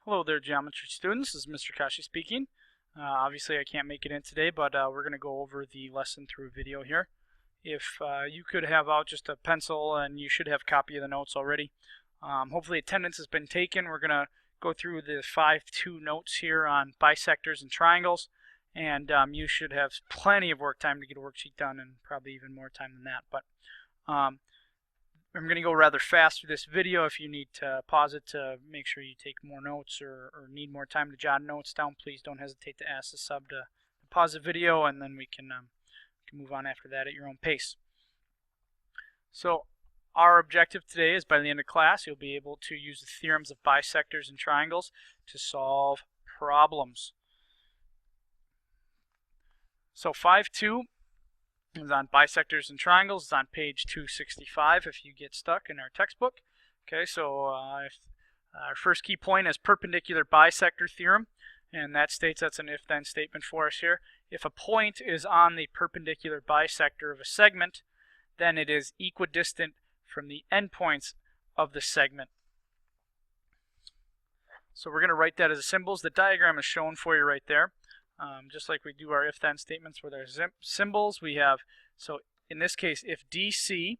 Hello there, geometry students. This is Mr. Kashi speaking. Obviously I can't make it in today, but we're going to go over the lesson through a video here. If you could have out just a pencil, and you should have a copy of the notes already. Hopefully attendance has been taken. We're going to go through the 5-2 notes here on bisectors and triangles, and you should have plenty of work time to get a worksheet done, and probably even more time than that. But I'm going to go rather fast through this video. If you need to pause it to make sure you take more notes or need more time to jot notes down, please don't hesitate to ask the sub to pause the video, and then we can move on after that at your own pace. So our objective today is by the end of class you'll be able to use the theorems of bisectors and triangles to solve problems. So 5-2 is on bisectors and triangles. It's on page 265 if you get stuck in our textbook. Okay, so our first key point is perpendicular bisector theorem, and that states, that's an if-then statement for us here. If a point is on the perpendicular bisector of a segment, then it is equidistant from the endpoints of the segment. So we're going to write that as symbols. The diagram is shown for you right there. Just like we do our if-then statements where there's symbols, we have, so in this case, if DC,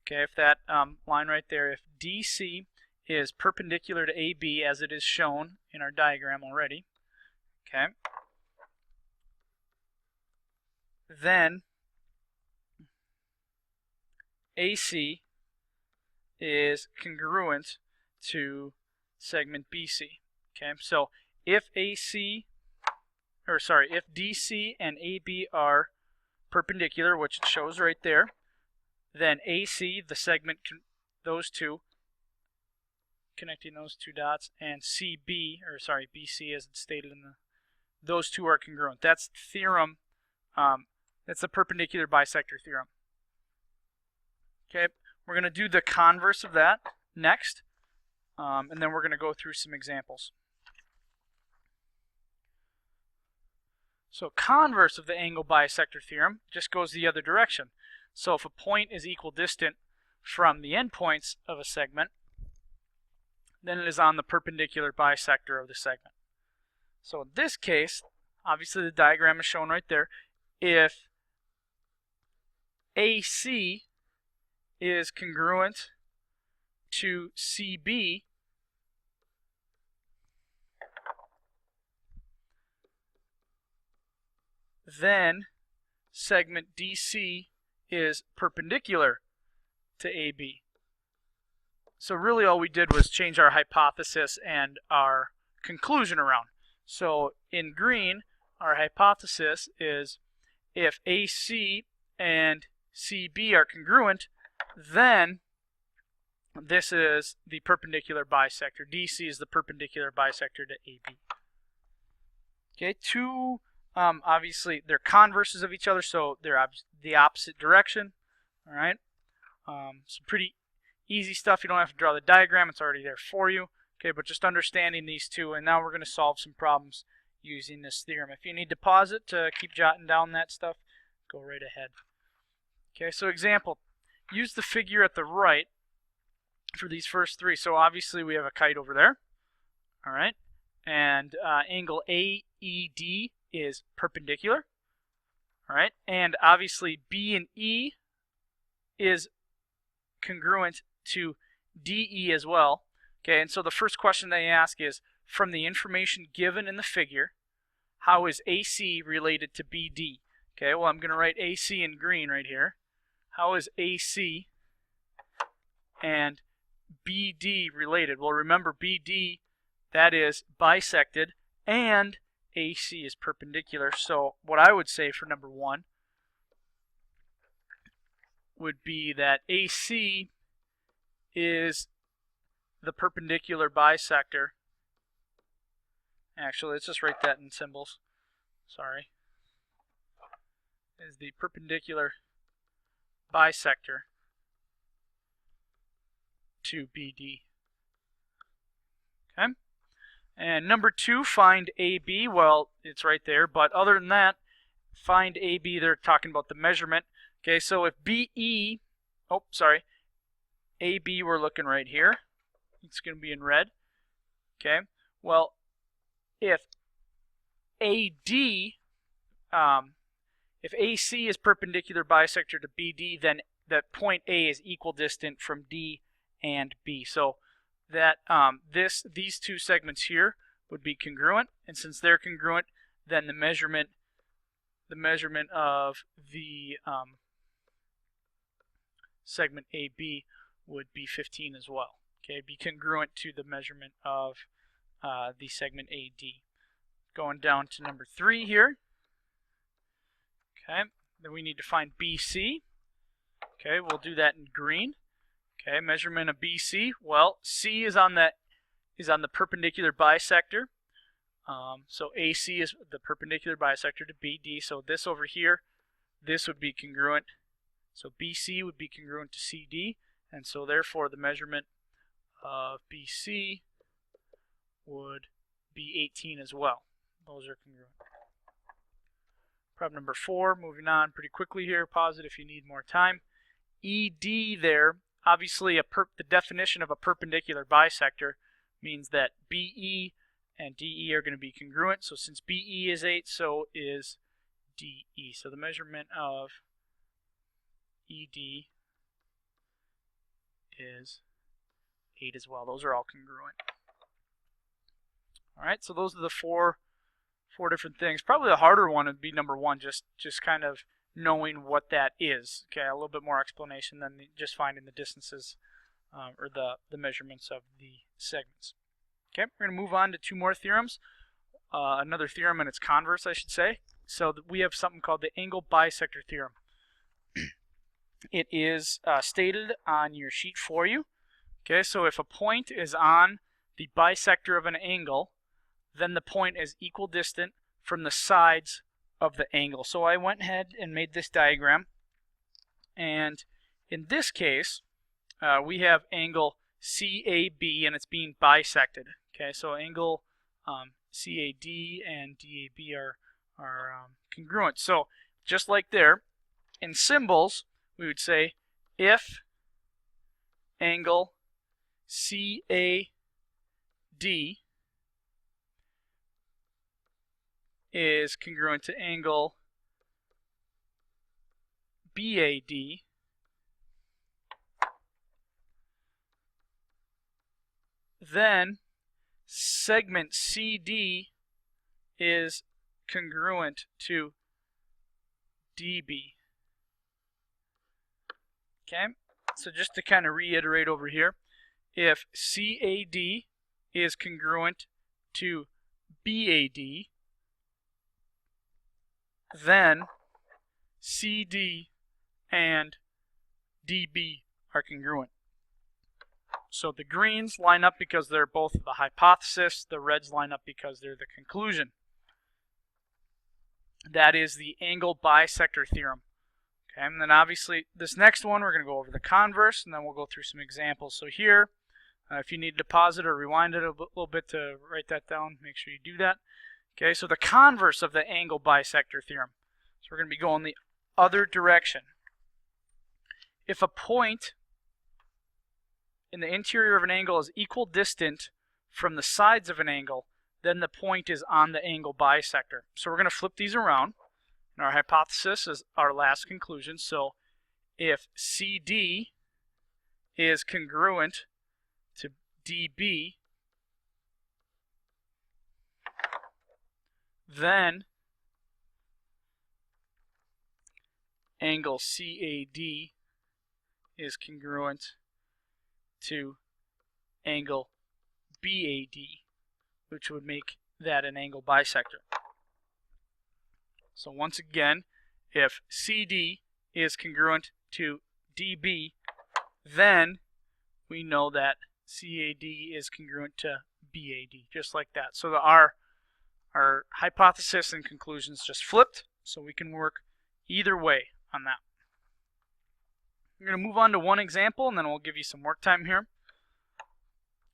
okay, if that line right there, if DC is perpendicular to AB as it is shown in our diagram already, okay, then AC is congruent to segment BC. Okay, so if if DC and AB are perpendicular, which it shows right there, then AC, the segment, those two, connecting those two dots, and BC as it's stated in those two are congruent. That's theorem, that's the perpendicular bisector theorem. Okay, we're going to do the converse of that next, and then we're going to go through some examples. So converse of the angle bisector theorem just goes the other direction. So if a point is equidistant from the endpoints of a segment, then it is on the perpendicular bisector of the segment. So in this case, obviously the diagram is shown right there. If AC is congruent to CB, then segment DC is perpendicular to AB. So really all we did was change our hypothesis and our conclusion around. So in green, our hypothesis is if AC and CB are congruent, then this is the perpendicular bisector. DC is the perpendicular bisector to AB. Okay, obviously they're converses of each other, so they're the opposite direction. All right, some pretty easy stuff. You don't have to draw the diagram; it's already there for you. Okay, but just understanding these two, and now we're going to solve some problems using this theorem. If you need to pause it to keep jotting down that stuff, go right ahead. Okay, so example: use the figure at the right for these first three. So obviously we have a kite over there. All right, and angle AED is perpendicular, all right, and obviously B and E is congruent to DE as well. Okay, and so the first question they ask is, from the information given in the figure, how is AC related to BD? Okay, well I'm going to write AC in green right here. How is AC and BD related? Well, remember BD, that is bisected, and AC is perpendicular. So what I would say for number one would be that AC is the perpendicular bisector. Actually, let's just write that in symbols. Sorry. Is the perpendicular bisector to BD. Okay? And number two, find AB. Well, it's right there, but other than that, find AB, they're talking about the measurement. Okay, so if BE, AB, we're looking right here. It's going to be in red. Okay, Well, if AD, if AC is perpendicular bisector to BD, then that point A is equidistant from D and B. So that these two segments here would be congruent, and since they're congruent, then the measurement of the segment AB would be 15 as well. Okay, be congruent to the measurement of the segment AD. Going down to number 3 here. Okay, then we need to find BC. Okay, we'll do that in green. Okay, measurement of BC. Well, C is on the perpendicular bisector. So AC is the perpendicular bisector to BD. So this over here, this would be congruent. So BC would be congruent to CD, and so therefore the measurement of BC would be 18 as well. Those are congruent. Problem number 4, moving on pretty quickly here. Pause it if you need more time. ED there, obviously the definition of a perpendicular bisector means that BE and DE are going to be congruent. So since BE is 8, so is DE. So the measurement of ED is 8 as well. Those are all congruent. All right, so those are the four different things. Probably the harder one would be number 1, just kind of knowing what that is. Okay, a little bit more explanation than just finding the distances or the measurements of the segments. Okay, we're going to move on to 2 more theorems. Another theorem and its converse, I should say. So we have something called the angle bisector theorem. It is stated on your sheet for you. Okay, so if a point is on the bisector of an angle, then the point is equidistant from the sides of the angle. So I went ahead and made this diagram, and in this case we have angle CAB and it's being bisected. Okay, so angle CAD and DAB are congruent. So just like there, in symbols we would say if angle CAD is congruent to angle BAD, then segment CD is congruent to DB. Okay, so just to kind of reiterate over here, if CAD is congruent to BAD, then CD and DB are congruent. So the greens line up because they're both the hypothesis, the reds line up because they're the conclusion. That is the angle bisector theorem. Okay, and then obviously this next one we're going to go over the converse, and then we'll go through some examples. So here, if you need to pause it or rewind it a little bit to write that down, make sure you do that. Okay, so the converse of the angle bisector theorem. So we're going to be going the other direction. If a point in the interior of an angle is equidistant from the sides of an angle, then the point is on the angle bisector. So we're going to flip these around. And our hypothesis is our last conclusion. So if CD is congruent to DB, then angle CAD is congruent to angle BAD, which would make that an angle bisector. So once again, if CD is congruent to DB, then we know that CAD is congruent to BAD, just like that. So our hypothesis and conclusions just flipped, so we can work either way on that. I'm going to move on to one example, and then we'll give you some work time here.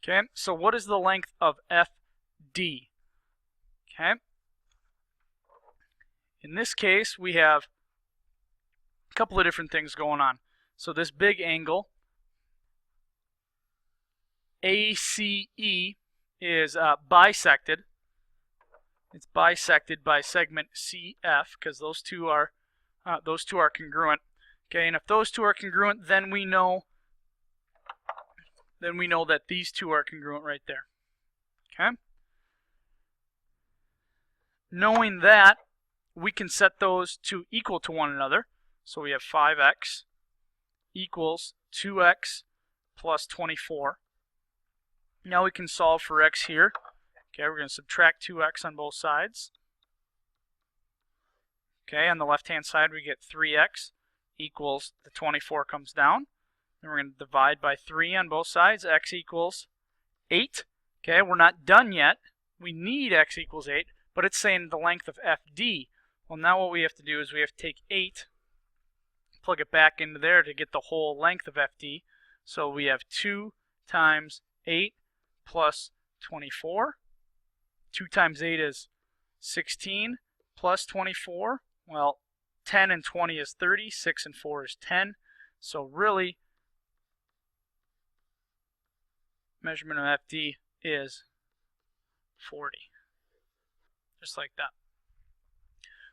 Okay, so what is the length of FD? Okay. In this case, we have a couple of different things going on. So this big angle, ACE, is bisected. It's bisected by segment CF because those two are congruent. Okay, and if those two are congruent, then we know that these two are congruent right there. Okay. Knowing that, we can set those to equal to one another. So we have 5x equals 2x plus 24. Now we can solve for x here. Okay, we're going to subtract 2x on both sides. Okay, on the left-hand side we get 3x equals the 24 comes down. Then we're going to divide by 3 on both sides. X equals 8. Okay, we're not done yet. We need x equals 8, but it's saying the length of FD. Well, now what we have to do is we have to take 8, plug it back into there to get the whole length of FD. So we have 2 times 8 plus 24. 2 times 8 is 16 plus 24. Well, 10 and 20 is 30. 6 and 4 is 10. So really, measurement of FD is 40. Just like that.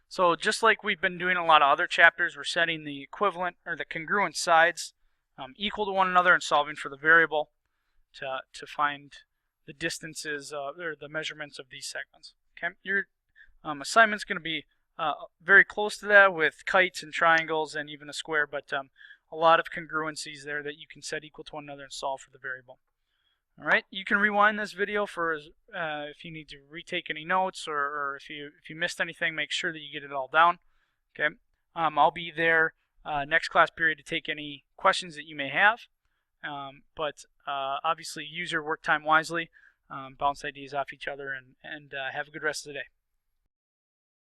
So just like we've been doing a lot of other chapters, we're setting the equivalent or the congruent sides equal to one another and solving for the variable to find the distances or the measurements of these segments. Okay, your assignment's going to be very close to that with kites and triangles and even a square, but a lot of congruencies there that you can set equal to one another and solve for the variable. All right, you can rewind this video for if you need to retake any notes or if you missed anything, make sure that you get it all down. Okay, I'll be there next class period to take any questions that you may have. But obviously use your work time wisely, bounce ideas off each other, and have a good rest of the day.